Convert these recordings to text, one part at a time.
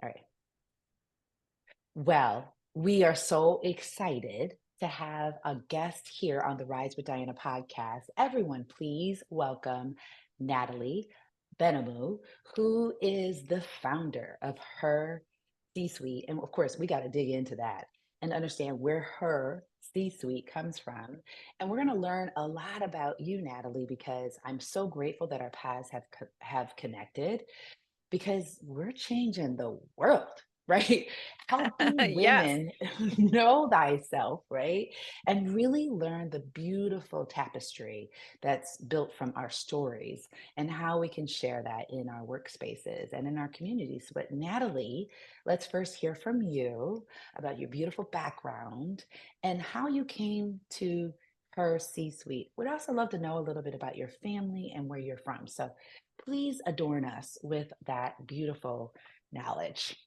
All right. Well, we are so excited to have a guest here on the Rise with Diana podcast. Everyone, please welcome Natalie Benamou, who is the founder of her C suite. And of course, we got to dig into that and understand where her C suite comes from. And we're going to learn a lot about you, Natalie, because I'm so grateful that our paths have connected because we're changing the world, right? Helping Yes. women know thyself, right? And really learn the beautiful tapestry that's built from our stories and how we can share that in our workspaces and in our communities. But Natalie, let's first hear from you about your beautiful background and how you came to her C suite. Would also love to know a little bit about your family and where you're from. So please adorn us with that beautiful knowledge.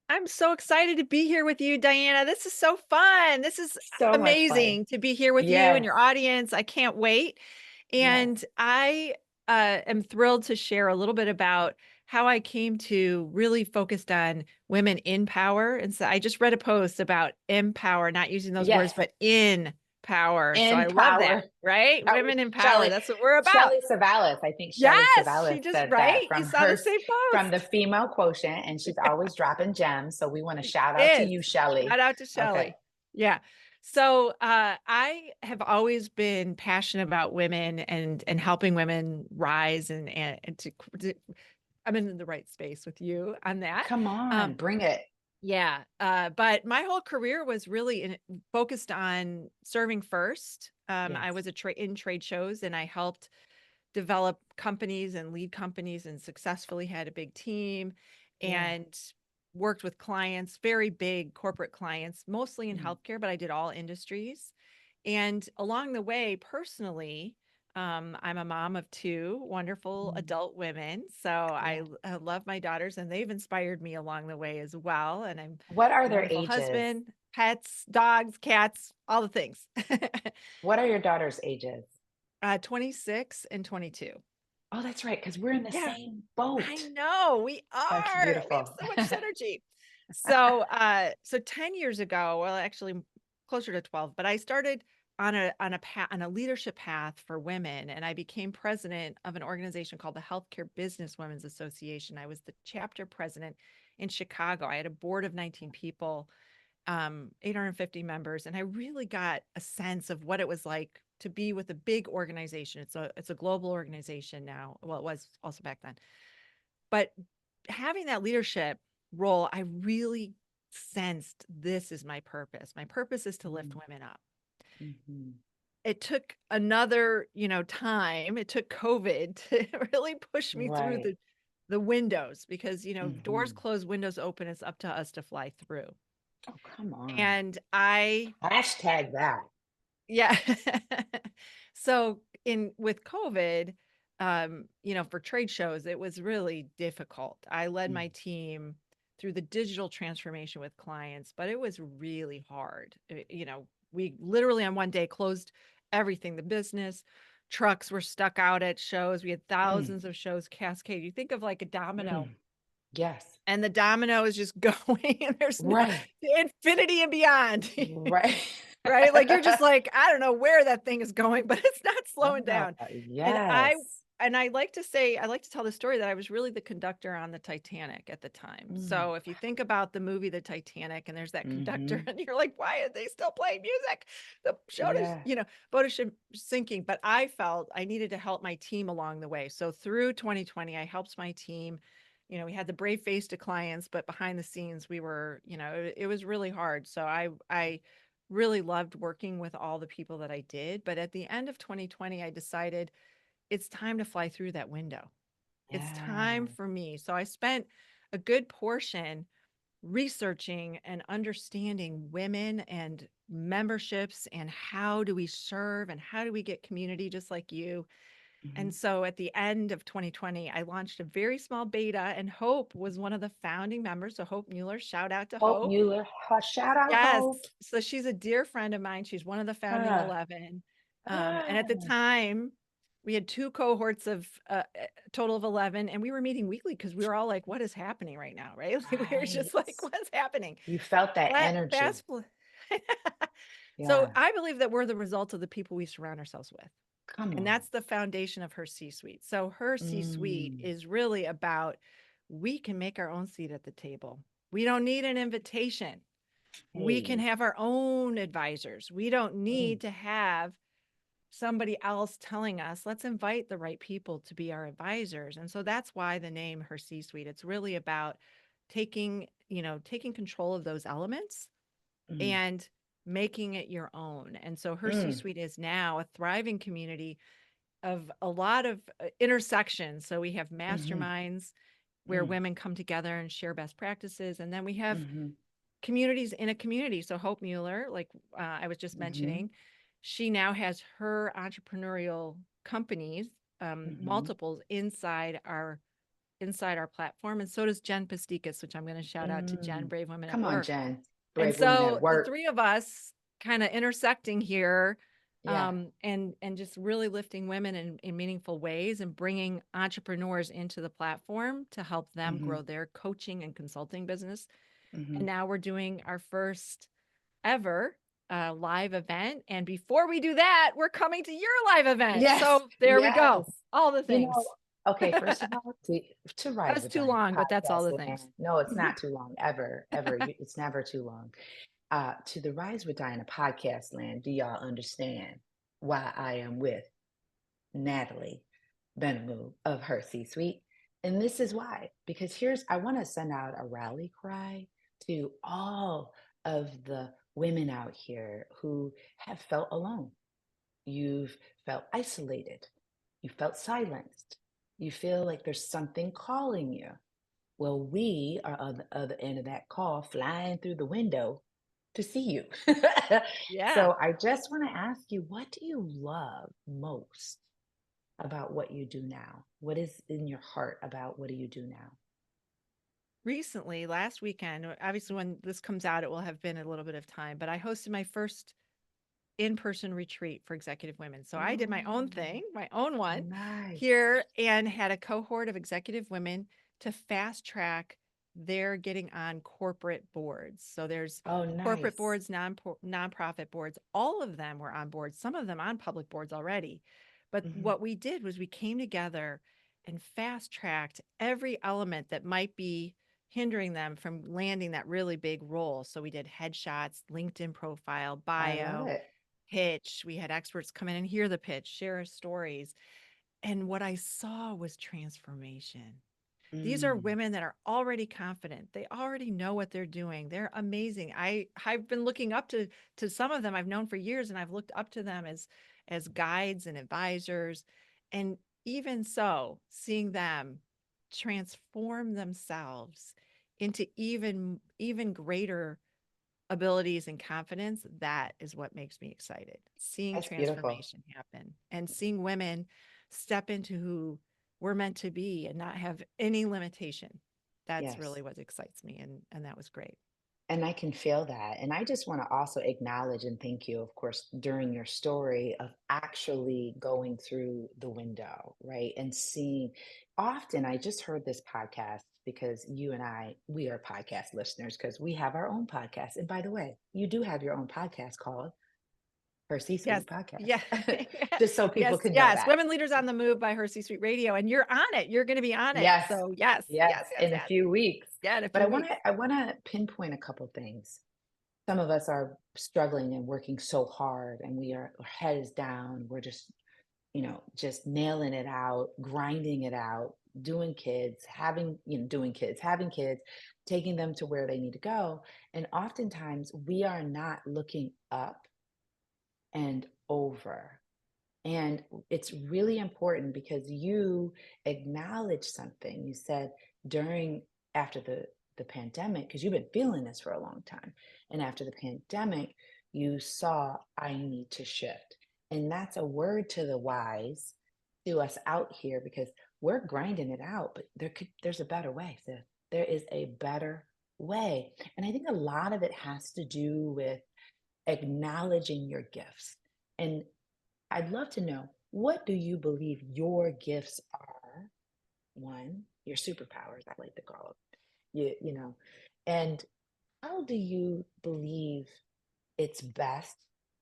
I'm so excited to be here with you, Diana. This is so fun. This is So much fun. amazing to be here with you and Yes, your audience. I can't wait. yes. And I am thrilled to share a little bit about how I came to really focused on women in power. And so I just read a post about empower, not using those words, Yes, but in power. So I in love that, power. right? That was Women in power. Shelley. That's what we're about. Shelley Savalas. I think Shelley Yes, Savalas she just said that right. You saw the same from the post. female quotient, and she's always dropping gems. So we want to She shout out to is. you, Shelley. Shout out to Okay. Shelley. Yeah. So, I have always been passionate about women and helping women rise and to I'm in the right space with you on that. Come on, Um, bring it. yeah, but my whole career was really focused on serving first. I Yes. was in trade shows and I helped develop companies and lead companies and successfully had a big team Yeah. and worked with clients, very big corporate clients, mostly in Mm, healthcare, but I did all industries. And along the way, personally, I'm a mom of two wonderful mm. adult women. So Yeah. I love my daughters and they've inspired me along the way as well. And I'm What are a their wonderful ages? husband, pets, dogs, cats, all the things. What are your daughter's ages? 26 and 22. Oh, that's right, because we're in the Yeah. same I boat. know, we That's are. We have beautiful. so much synergy. So 10 years ago, well, actually closer to 12, but I started on a leadership path for women, and I became president of an organization called the Healthcare Business Women's Association. I was the chapter president in Chicago. I had a board of 19 people, 850 members, and I really got a sense of what it was like to be with a big organization. It's a global organization now. Well, it was also back then. But having that leadership role, I really sensed this is my purpose. My purpose is to lift Mm, women up. mhm. It took another, time. It took COVID to really push me through Right. the windows because, doors Mhm. close, windows open. It's up to us to fly through. Oh, come on. And I Hashtag that. Yeah. So in with COVID, for trade shows, it was really difficult. I led my Mm, team through the digital transformation with clients, but it was really hard. We literally on one day closed everything, the business, trucks were stuck out at shows. We had mm, thousands of shows cascade. You think of like a domino mm. Yes. and the domino is just going and there's no Right. infinity and beyond. Right. Right? Like, you're just like, "I don't know where that thing is going, but it's not slowing Oh, down." And I yes. and I like to say I like to tell the story that I was really the conductor on the Titanic at the time. Mm, So, if you think about the movie The Titanic and there's that conductor mhm. and you're like, "Why are they still playing music? The Yeah. boat is sinking." But I felt I needed to help my team along the way. So, through 2020, I helped my team. We had the brave face to clients, but behind the scenes, we were, it was really hard. So I really loved working with all the people that I did. But at the end of 2020, I decided it's time to fly through that window. It's time Yeah. for me. So I spent a good portion researching and understanding women and memberships and how do we serve and how do we get community just like you. And Mhm. so at the end of 2020, I launched a very small beta, and Hope was one of the founding members. So Hope Mueller, shout out to Hope Hope. Mueller. Shout out Yes. Hope. So she's a dear friend of mine. She's one of the founding Ah, 11. And at the ah. time, We had 2 cohorts of total of 11, and we were meeting weekly because we were all like, "What is happening right now?" Right? Like, we were just Right. like, "What's happening?" You felt that energy. Fast forward. So Yeah. I believe that we're the result of the people we surround ourselves with. Come And on. that's the foundation of her C-suite. So her C-suite Mm. is really about we can make our own seat at the table. We don't need an invitation. We can Hey. have our own advisors. We don't Mm. need to have somebody else telling us, let's invite the right people to be our advisors. And so that's why the name Her C-suite. It's really about taking control of those elements Mm. and making it your own. And so her Mm. C-suite is now a thriving community of a lot of intersections. So we have Mhm. masterminds where Mm. women come together and share best practices. And then we have Mhm. communities in a community. So Hope Mueller, like I was just Mhm. mentioning, she now has her entrepreneurial companies, Mhm. multiples inside our platform. And so does Jen Pastikas, which I'm going to shout out to Jen, Mm. Brave Women at Come on, Work. Jen. And Brave women so at the work. three of us kind of intersecting here, Yeah. and just really lifting women in meaningful ways and bringing entrepreneurs into the platform to help them grow Mhm. their coaching and consulting business. And Mhm. now we're doing our first ever live event. And before we do that, we're coming to your live event. Yes. So there we Yes. go. All the You know, things. okay, first of all, to That Rise was with too Diana long, but that's all podcast the things. land. No, it's not too long, ever, ever. It's never too long. To the Rise with Diana podcast land, do y'all understand why I am with Natalie Benamou of her C-suite? And this is why, because I want to send out a rally cry to all of the women out here who have felt alone. You've felt isolated. You felt silenced. You feel like there's something calling you. Well, we are on the other end of that call, flying through the window to see you. Yeah. So I just want to ask you, what do you love most about what you do now? What is in your heart about what do you do now? Recently, last weekend, obviously when this comes out, it will have been a little bit of time, but I hosted my first in-person retreat for executive women. So I did my own Oh, thing, my own one nice. here, and had a cohort of executive women to fast track their getting on corporate boards. So there's Oh, corporate nice. boards, nonprofit boards. All of them were on boards, some of them on public boards already. But Hmm. what we did was we came together and fast tracked every element that might be hindering them from landing that really big role. So we did headshots, LinkedIn profile, I love bio, it. pitch. We had experts come in and hear the pitch, share stories. And what I saw was transformation. These are Mm, women that are already confident. They already know what they're doing. They're amazing. I've been looking up to some of them I've known for years, and I've looked up to them as guides and advisors. And even so, seeing them transform themselves into even greater abilities and confidence, that is what makes me excited. Seeing that's beautiful. transformation happen and seeing women step into who we're meant to be and not have any limitation. That's Yes. really what excites me. And that was great. And I can feel that. And I just want to also acknowledge and thank you, of course, during your story of actually going through the window, right? And seeing often, I just heard this podcast because you and we are podcast listeners because we have our own podcast. And by the way, you do have your own podcast called Her C Yes. Suite Podcast, Yeah. just so people Yes. can know Yes. that. Women Leaders on the Move by Her C Suite Radio. And you're on it. You're going to be on it. Yes, So yes, yes, yes, yes, in a yes. few weeks. Yeah, in a But few weeks. I want to pinpoint a couple things. Some of us are struggling and working so hard and our head is down. We're just, just nailing it out, grinding it out, doing kids, doing kids, having kids, taking them to where they need to go. And oftentimes we are not looking up and over. And it's really important because you acknowledged something. You said after the pandemic, because you've been feeling this for a long time. And after the pandemic, you saw, I need to shift. And that's a word to the wise, to us out here, because we're grinding it out, but there's a better way. There is a better way. And I think a lot of it has to do with acknowledging your gifts. And I'd love to know, what do you believe your gifts are? One, your superpowers, I like to call them. You know, and how do you believe it's best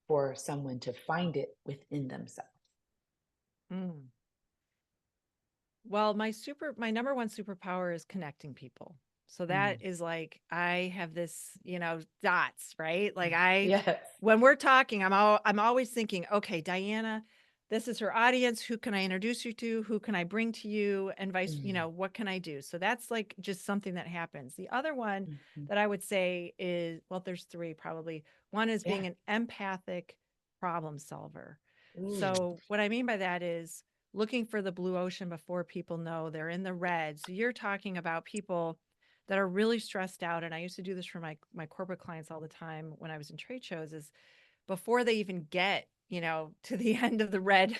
for someone to find it within themselves? Mm. Well, my number one superpower is connecting people. So that Mm. is like I have this, dots, right? Like I Yes. when we're talking, I'm always thinking, okay, Diana, this is her audience. Who can I introduce you to? Who can I bring to you? And Mm, what can I do? So that's like just something that happens. The other one mhm. that I would say is, well, there's three probably. One is Yeah. being an empathic problem solver. Ooh. So what I mean by that is looking for the blue ocean before people know they're in the red. So you're talking about people that are really stressed out. And I used to do this for my corporate clients all the time when I was in trade shows is before they even get, to the end of the red,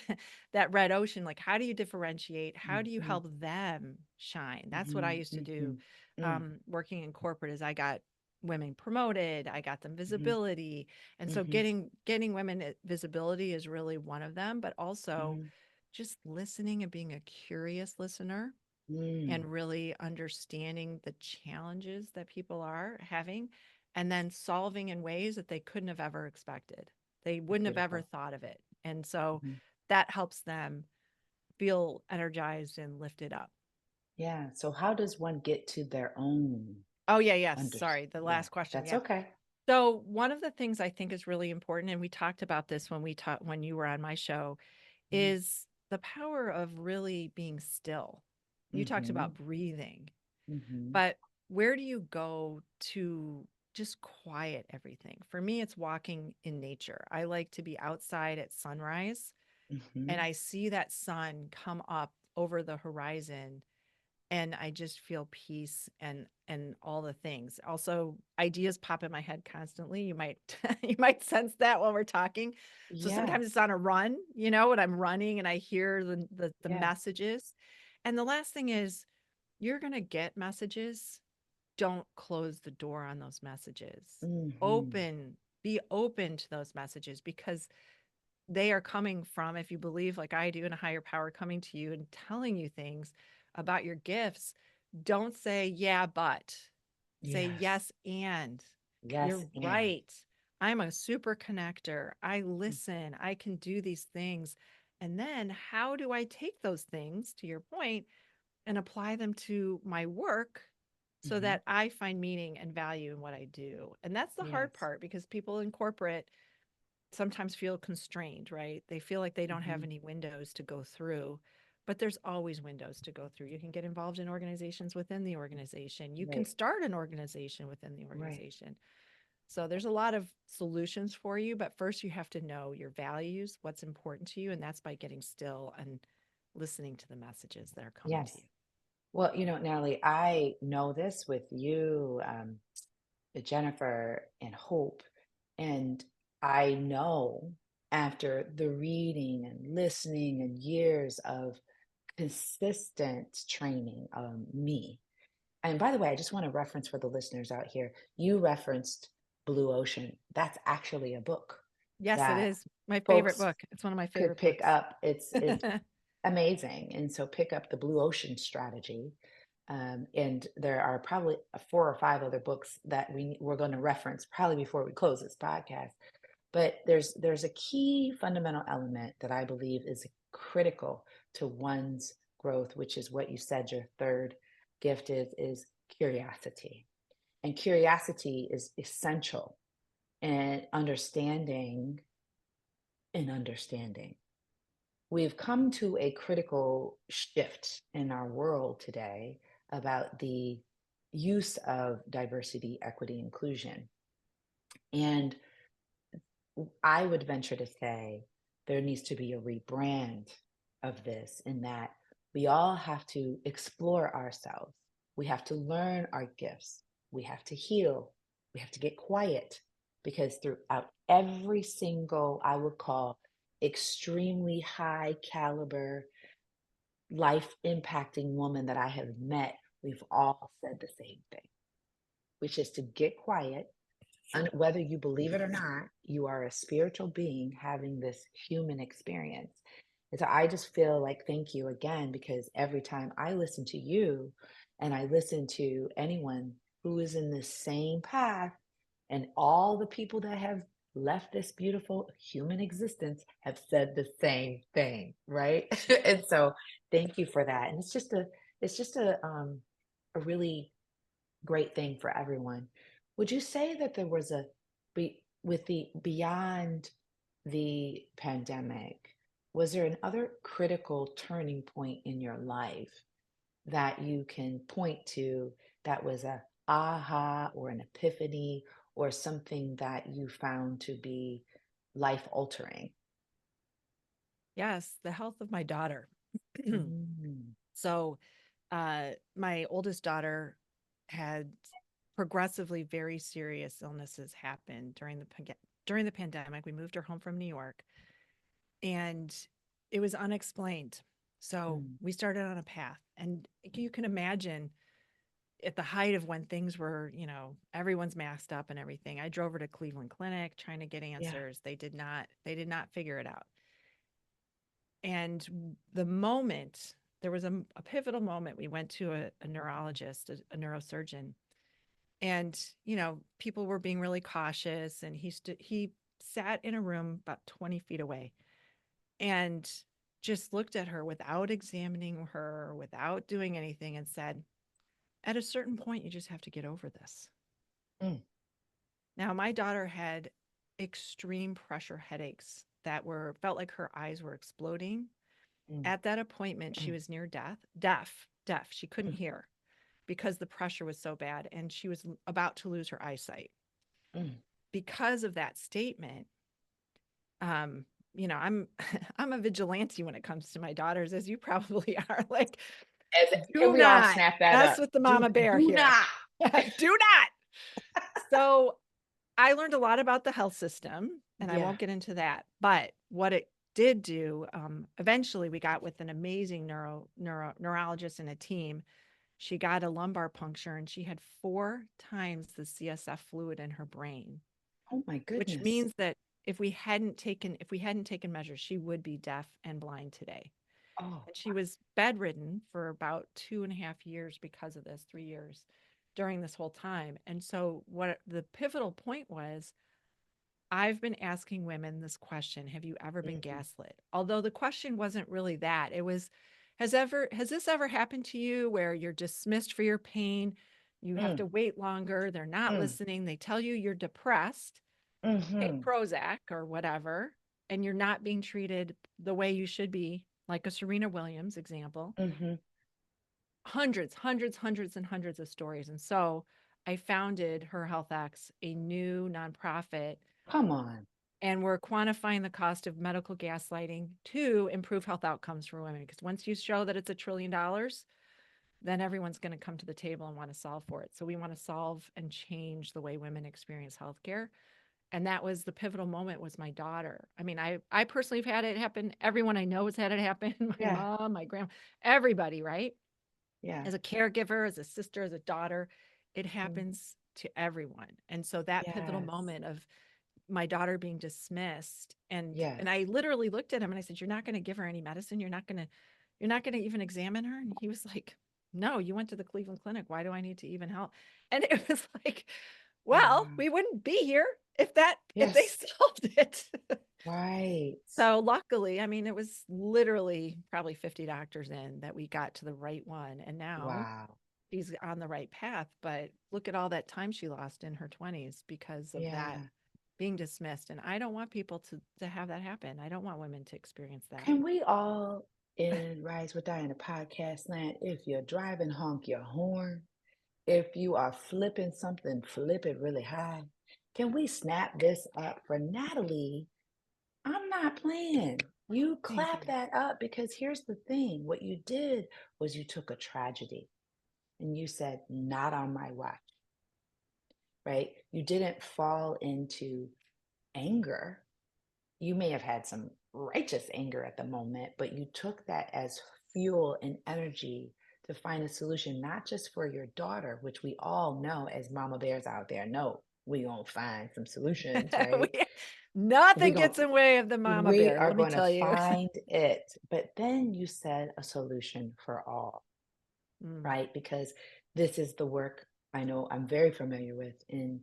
that red ocean, like how do you differentiate? How do you Mhm, help them shine? That's what I mhm, used to do mhm, mm, working in corporate is I got women promoted, I got them mhm, visibility. And so mhm, getting women visibility is really one of them, but also mhm, just listening and being a curious listener mm. and really understanding the challenges that people are having and then solving in ways that they couldn't have ever expected. They wouldn't have ever Beautiful. thought of it. And so Mhm. that helps them feel energized and lifted up. Yeah. So how does one get to their own Oh, yeah, yes. under? Sorry. The Yeah, last question. that's Yeah. okay. So one of the things I think is really important, and we talked about this when we taught when you were on my show, Mhm, is the power of really being still. You talked mhm, about breathing. mhm, But where do you go to just quiet everything? For me, it's walking in nature. I like to be outside at sunrise and mhm. I see that sun come up over the horizon and I just feel peace and all the things. Also, ideas pop in my head constantly. You might you might sense that while we're talking. So Yeah, sometimes it's on a run, when I'm running and I hear the yeah. messages. And the last thing is you're going to get messages. Don't close the door on those messages. Mhm, Be open to those messages because they are coming from, if you believe like I do, in a higher power coming to you and telling you things about your gifts. Don't say, yeah, but say, yes. yes, and Yes, you're and. right. I'm a super connector. I Mm, listen. I can do these things. And then how do I take those things, to your point, and apply them to my work so mhm. that I find meaning and value in what I do. And that's the hard Yes. part because people in corporate sometimes feel constrained, right? They feel like they don't have Mhm. any windows to go through, but there's always windows to go through. You can get involved in organizations within the organization. You can Right, start an organization within the right. organization. So there's a lot of solutions for you, but first you have to know your values, what's important to you, and that's by getting still and listening to the messages that are coming to Yes. you. Well, Natalie, I know this with you, Jennifer and Hope, and I know after the reading and listening and years of consistent training, me. And by the way, I just want to reference for the listeners out here. You referenced Blue Ocean. That's actually a book Yes, it that is my favorite folks book. It's one of my could favorite pick books. up. It's amazing. And so pick up the Blue Ocean Strategy. And there are probably four or five other books that we're going to reference probably before we close this podcast. But there's a key fundamental element that I believe is critical to one's growth, which is what you said your third gift is curiosity. And curiosity is essential in understanding. We've come to a critical shift in our world today about the use of diversity, equity, inclusion. And I would venture to say there needs to be a rebrand of this in that we all have to explore ourselves. We have to learn our gifts. We have to heal. We have to get quiet because throughout every single, I would call extremely high caliber, life impacting woman that I have met, we've all said the same thing, which is to get quiet. And whether you believe it or not, you are a spiritual being having this human experience. And so I just feel like thank you again, because every time I listen to you and I listen to anyone who is in the same path, and all the people that have left this beautiful human existence have said the same thing, right? And so thank you for that. And it's just a really great thing for everyone. Would you say that there was with the beyond the pandemic, was there another critical turning point in your life that you can point to that was a aha or an epiphany or something that you found to be life altering? Yes, the health of my daughter. Mm, So, my oldest daughter had progressively very serious illnesses happen during the pandemic. We moved her home from New York, and it was unexplained. So mm, we started on a path, and you can imagine at the height of when things were, everyone's masked up and everything. I drove her to Cleveland Clinic trying to get yeah. answers. They did not figure it out. And the moment there was a pivotal moment, we went to a neurologist, a neurosurgeon, and people were being really cautious. And he sat in a room about 20 feet away and just looked at her without examining her, without doing anything, and said, "At a certain point, you just have to get over this." Mm, Now, my daughter had extreme pressure headaches that were felt like her eyes were exploding. mm, At that appointment, she mm, was near deaf. She couldn't mm, hear because the pressure was so bad, and she was about to lose her eyesight. mm. Because of that statement, um, I'm I'm a vigilante when it comes to my daughters, as you probably are. Like, Can do we all not snap that mess up? with the Do mama bear do here. not. Do not. So I learned a lot about the health system, and I Yeah. won't get into that. But what it did do, eventually, we got with an amazing neurologist and a team. She got a lumbar puncture, and she had 4 times the CSF fluid in her brain, Oh my which goodness. means that if we hadn't taken measures, she would be deaf and blind today. Oh, And she was bedridden for about 2.5 years because of this, 3 years during this whole time. And so, what the pivotal point was, I've been asking women this question: have you ever been mhm, gaslit? Although the question wasn't really that. It was, has this ever happened to you where you're dismissed for your pain? You have mm, to wait longer. They're not mm, listening. They tell you you're depressed, take mhm, Prozac or whatever, and you're not being treated the way you should be, like a Serena Williams example. mhm. Hundreds and hundreds of stories. And so I founded Her Health X, a new nonprofit, Come on. and we're quantifying the cost of medical gaslighting to improve health outcomes for women. Because once you show that it's $1 trillion, then everyone's going to come to the table and want to solve for it. So we want to solve and change the way women experience healthcare. And that was the pivotal moment, was my daughter. I mean, I personally have had it happen. Everyone I know has had it happen. My Yeah, mom, my grandma, everybody, right? yeah. As a caregiver, as a sister, as a daughter, it Mm, happens to everyone. And so that pivotal yes, moment of my daughter being dismissed, and yes. I literally looked at him and I said, "You're not going to give her any medicine. You're not going to even examine her." And he was like, "No, you went to the Cleveland Clinic. Why do I need to even help?" And it was like, Oh, well, wow. we wouldn't be here if they Yes, solved it. right. So luckily, I mean, it was literally probably 50 doctors in that we got to the right one. And now Wow. she's on the right path. But look at all that time she lost in her 20s because of that Yeah. being dismissed. And I don't want people to have that happen. I don't want women to experience that. Can we all in Rise with Diana podcast land, if you're driving, honk your horn. If you are flipping something, flip it really high. Can we snap this up for Natalie? I'm not playing. You Thank clap you. that up, because here's the thing. What you did was you took a tragedy and you said, not on my watch, right? You didn't fall into anger. You may have had some righteous anger at the moment, but you took that as fuel and energy to find a solution, not just for your daughter, which we all know as mama bears out there know we gonna find some solutions, right? We We nothing gonna gets in the way of the mama we bear, are let me going to tell you. find it. But then you said a solution for all, Mm, right? Because this is the work I know I'm very familiar with in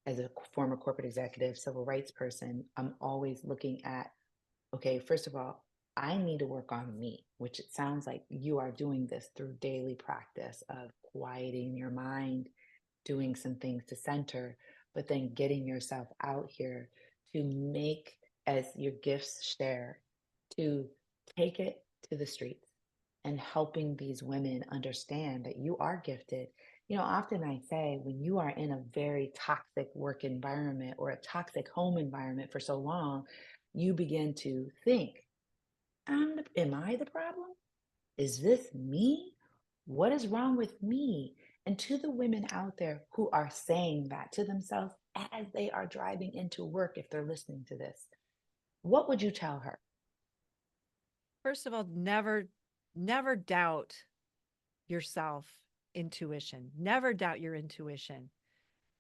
as a former corporate executive, civil rights person. I'm always looking at, okay, first of all, I need to work on me, which it sounds like you are doing this through daily practice of quieting your mind, doing some things to center, but then getting yourself out here to make as your gifts share, to take it to the streets and helping these women understand that you are gifted. You know, often I say when you are in a very toxic work environment or a toxic home environment for so long, you begin to think, am I the problem? Is this me? What is wrong with me? And to the women out there who are saying that to themselves as they are driving into work, if they're listening to this, what would you tell her? first of all, never doubt yourself intuition. Never doubt your intuition.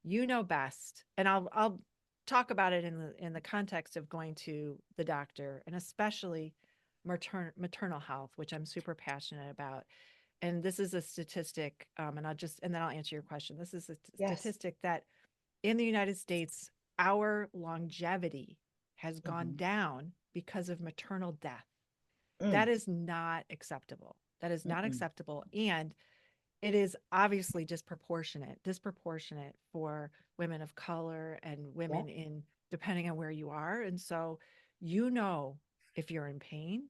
You know best. And I'll talk about it in the context of going to the doctor, and especially maternal health, which I'm super passionate about. And this is a statistic, and then I'll answer your question. This is a Yes. statistic that in the United States, our longevity has gone Hmm. down because of maternal death. That Mm, is not acceptable. That is not mm-mm. acceptable. And it is obviously disproportionate for women of color and Yep. women in depending on where you are. And so, you know, if you're in pain,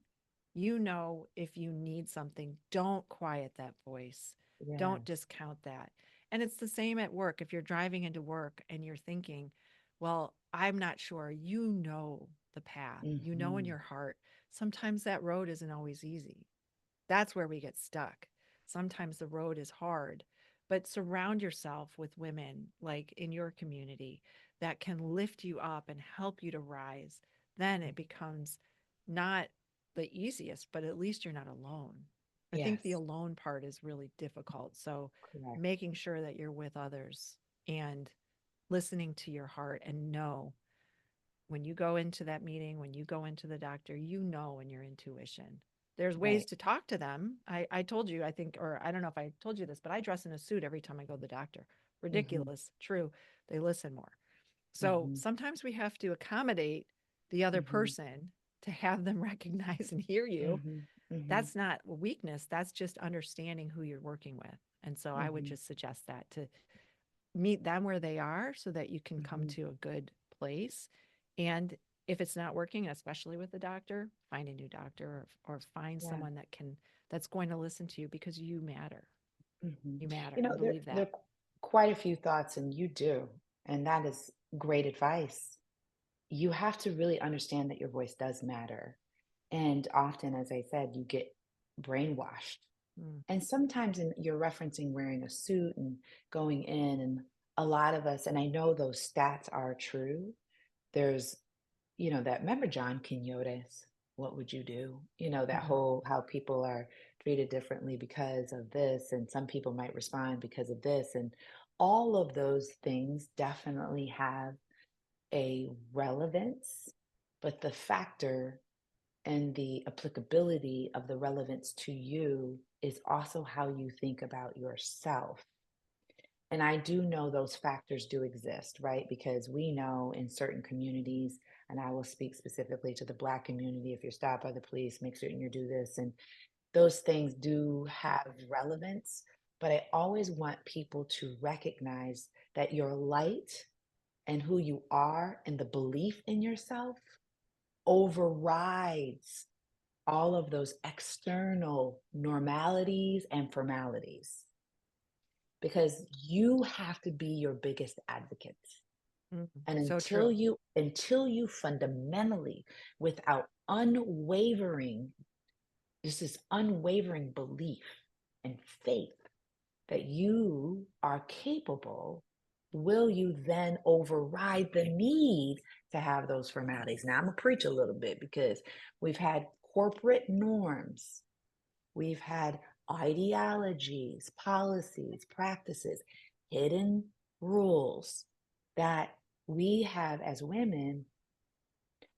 you know, if you need something, don't quiet that voice. Don't Yes. discount that. And it's the same at work. If you're driving into work and you're thinking, well, I'm not sure, you know the path, you know in Hmm. your heart. Sometimes that road isn't always easy. That's where we get stuck. Sometimes the road is hard, but surround yourself with women like in your community that can lift you up and help you to rise. Then it becomes not the easiest, but at least you're not alone. I think the Yes. alone part is really difficult. So Correct. making sure that you're with others and listening to your heart, and know when you go into that meeting, when you go into the doctor, you know in your intuition. There's ways Right. to talk to them. I told you, I think, or I don't know if I told you this, but I dress in a suit every time I go to the doctor. Hmm. Ridiculous. True. They listen more. So Hmm. sometimes we have to accommodate the other Hmm. person to have them recognize and hear you. Hmm. Hmm. That's not weakness. That's just understanding who you're working with. And so I would Hmm. just suggest that to meet them where they are so that you can come Hmm. to a good place. And if it's not working, especially with the doctor, find a new doctor, or find Yeah. someone that's going to listen to you, because you matter. Hmm. You matter. You I know, believe there that. are quite a few thoughts, and you do, and that is great advice. You have to really understand that your voice does matter. And often, as I said, you get brainwashed. Mm, And sometimes you're referencing wearing a suit and going in, and a lot of us, and I know those stats are true. There's, that remember John Quinones, what would you do? That mhm. whole how people are treated differently because of this, and some people might respond because of this. And all of those things definitely have a relevance, but the factor and the applicability of the relevance to you is also how you think about yourself. And I do know those factors do exist, right? Because we know in certain communities, and I will speak specifically to the Black community, if you're stopped by the police, make certain you do this. And those things do have relevance. But I always want people to recognize that your light and who you are and the belief in yourself overrides all of those external normalities and formalities, because you have to be your biggest advocate. Mhm. And So until true. you fundamentally, without unwavering, this unwavering belief and faith that you are capable, will you then override the need to have those formalities? Now, I'm going to preach a little bit because we've had corporate norms, we've had ideologies, policies, practices, hidden rules that we have as women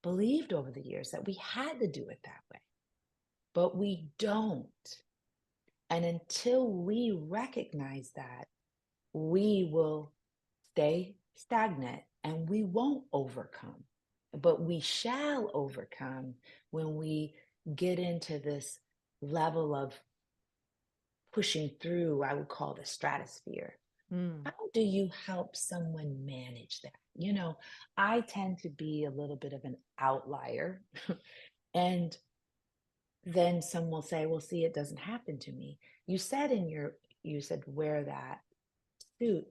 believed over the years that we had to do it that way, but we don't. And until we recognize that, we will stay stagnant and we won't overcome. But we shall overcome when we get into this level of pushing through, I would call the stratosphere. Mm. How do you help someone manage that? I tend to be a little bit of an outlier. And then some will say, well, see, it doesn't happen to me. You said wear that suit.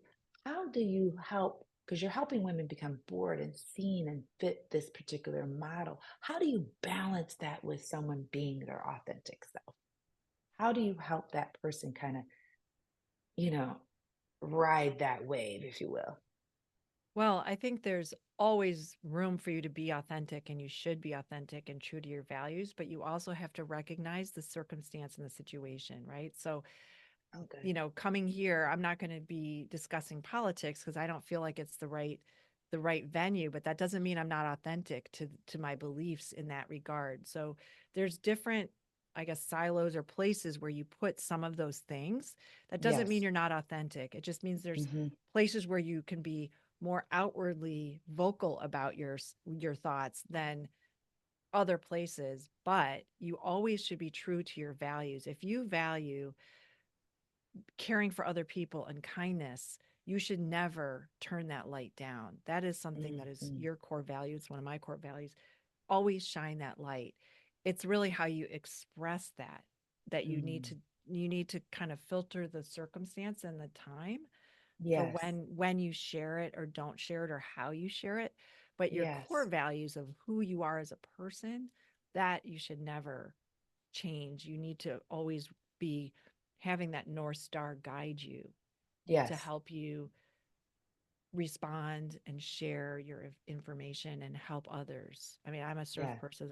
How do you help? Because you're helping women become bored and seen and fit this particular model. How do you balance that with someone being their authentic self? How do you help that person kind of, you know, ride that wave, if you will? Well, I think there's always room for you to be authentic, and you should be authentic and true to your values, but you also have to recognize the circumstance and the situation, right? So, Oh, good. coming here, I'm not going to be discussing politics because I don't feel like it's the right venue, but that doesn't mean I'm not authentic to my beliefs in that regard. So there's different, I guess, silos or places where you put some of those things. That doesn't mean Yes. you're not authentic. It just means there's Hmm. places where you can be more outwardly vocal about your thoughts than other places, but you always should be true to your values. If you value caring for other people and kindness, you should never turn that light down. That is something that is Hmm. your core value. It's one of my core values. Always shine that light. It's really how you express that Mm. you need to kind of filter the circumstance and the time for Yes. when you share it or don't share it or how you share it. But your core Yes. values of who you are as a person, that you should never change. You need to always be having that North Star guide you to Yes. help you respond and share your information and help others. I mean, I'm a serve Yeah. person.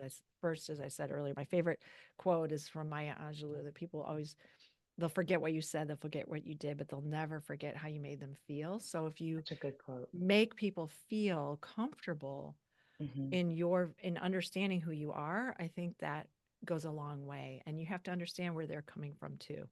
As I said earlier, my favorite quote is from Maya Angelou that people always they'll forget what you said, they'll forget what you did, but they'll never forget how you made them feel. So if you Such a good quote. make people feel comfortable Hmm. in understanding who you are, I think that goes a long way. And you have to understand where they're coming from too.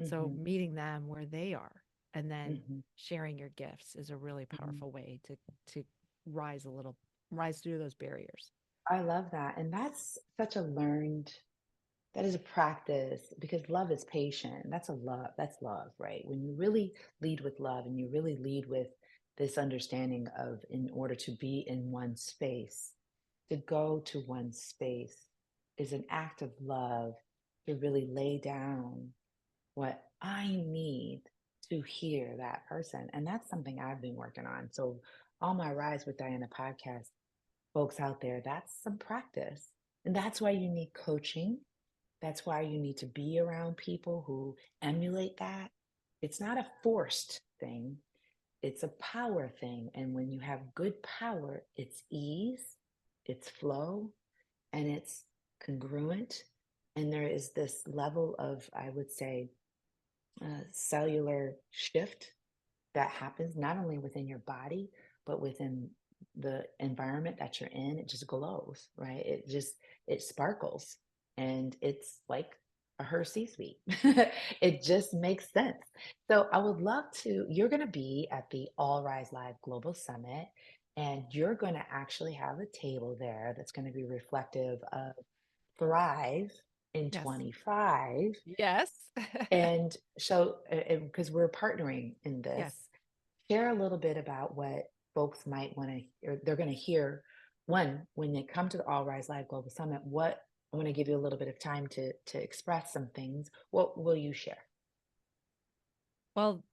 So Hmm. meeting them where they are and then Hmm. sharing your gifts is a really Hmm. powerful way to rise through those barriers. I love that. And that's such a learned, that is a practice because love is patient. That's love, right? When you really lead with love and you really lead with this understanding of in order to be in one space, to go to one space is an act of love to really lay down what I need to hear that person. And that's something I've been working on. So, on my Rise with Diana podcast, folks out there, that's some practice. And that's why you need coaching. That's why you need to be around people who emulate that. It's not a forced thing, it's a power thing. And when you have good power, it's ease, it's flow, and it's congruent. And there is this level of, I would say, cellular shift that happens not only within your body, but within the environment that you're in. It just glows, right? It sparkles and it's like a Hershey sweet. It just makes sense. So I would love to, you're going to be at the All Rise Live Global Summit, and you're going to actually have a table there that's going to be reflective of Thrive in Yes. 25. Yes. And so, because we're partnering in this, Yes. share a little bit about what folks might want to, or they're going to hear. One, when they come to the All Rise Live Global Summit, what I want to give you a little bit of time to express some things. What will you share? Well,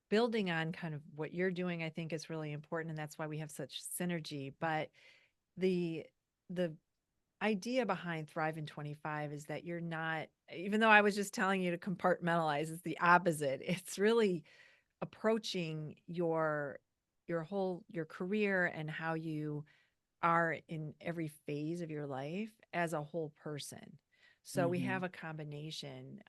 building on kind of what you're doing, I think is really important, and that's why we have such synergy. But the the idea behind Thrive in 25 is that you're not, even though I was just telling you to compartmentalize, it's the opposite. It's really approaching your career and how you are in every phase of your life as a whole person. So we Mm-hmm. have a combination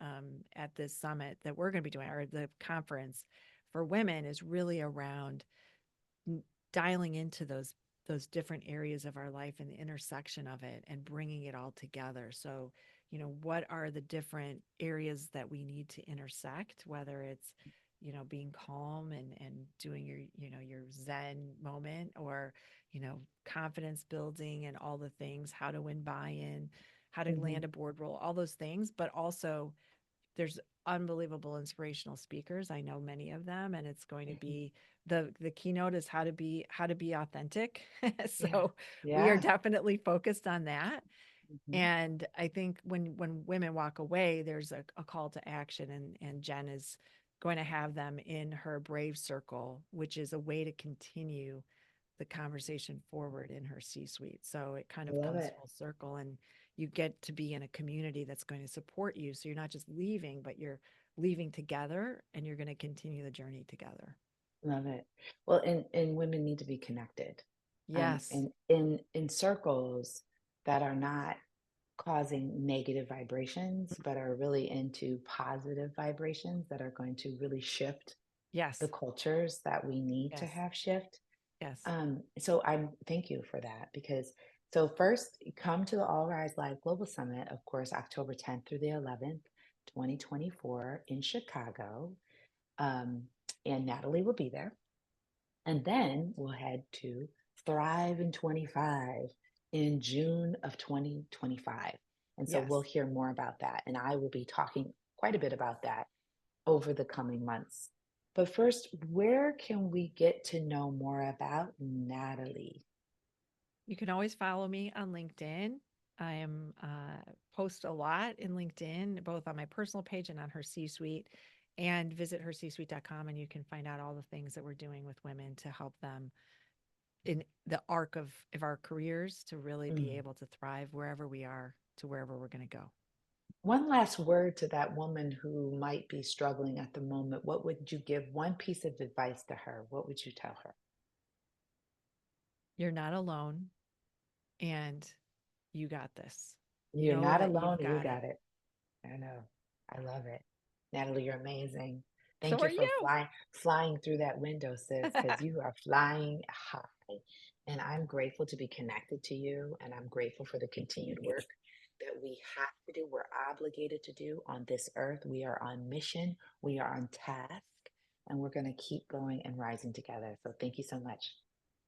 at this summit that we're going to be doing, or the conference for women is really around dialing into those different areas of our life and the intersection of it and bringing it all together. So, what are the different areas that we need to intersect, whether it's, being calm and doing your Zen moment, or, confidence building and all the things, how to win buy-in, how to Hmm. land a board role, all those things, but also there's unbelievable inspirational speakers. I know many of them, and it's going to Hmm. be the keynote is how to be authentic. Yeah. So we are Yeah. definitely focused on that. Hmm. And I think when women walk away, there's a call to action, and Jen is going to have them in her Brave Circle, which is a way to continue the conversation forward in her C-suite. So it kind I of love comes it. full circle, and you get to be in a community that's going to support you. So you're not just leaving, but you're leaving together, and you're going to continue the journey together. Love it. Well, and women need to be connected, Yes. and in circles that are not causing negative vibrations, but are really into positive vibrations that are going to really shift the Yes. cultures that we need to Yes. have shift. Yes. So I'm thank you for that because so first come to the All Rise Live Global Summit, of course, October 10th through the 11th, 2024 in Chicago. Um, and Natalie will be there. And then we'll head to Thrive in 25 in June of 2025. And so we'll Yes. hear more about that. And I will be talking quite a bit about that over the coming months. But first, where can we get to know more about Natalie? You can always follow me on LinkedIn. I am post a lot in LinkedIn, both on my personal page and on her C-suite. And visit hercsuite.com, and you can find out all the things that we're doing with women to help them in the arc of our careers to really be Mm. able to thrive wherever we are to wherever we're going to go. One last word to that woman who might be struggling at the moment. What would you give one piece of advice to her? What would you tell her? You're not alone, and you got this. You're Know not that you've alone and you got it. got it. I know. I love it. Natalie, you're amazing. So Thank you are for you. flying through that window, sis, because you are flying high. And I'm grateful to be connected to you. And I'm grateful for the continued work that we have to do, we're obligated to do on this earth. We are on mission, we are on task, and we're going to keep going and rising together. So thank you so much.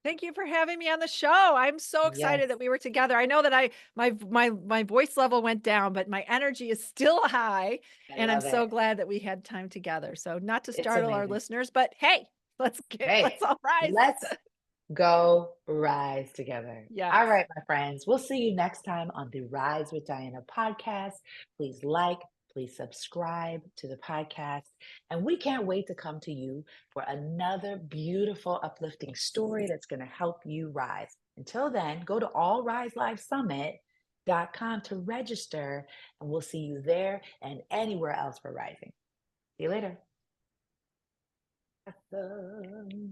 Thank you for having me on the show. I'm so excited Yes, that we were together. I know that my voice level went down, but my energy is still high, I and I'm love it. so glad that we had time together. So not to It's startle our amazing. listeners, but hey, Hey, let's all rise. let's go rise together. All Yes. right, my friends, we'll see you next time on the Rise with Diana podcast. Please like, please subscribe to the podcast. And we can't wait to come to you for another beautiful, uplifting story that's going to help you rise. Until then, go to allriselivesummit.com to register, and we'll see you there and anywhere else for rising. See you later. Awesome.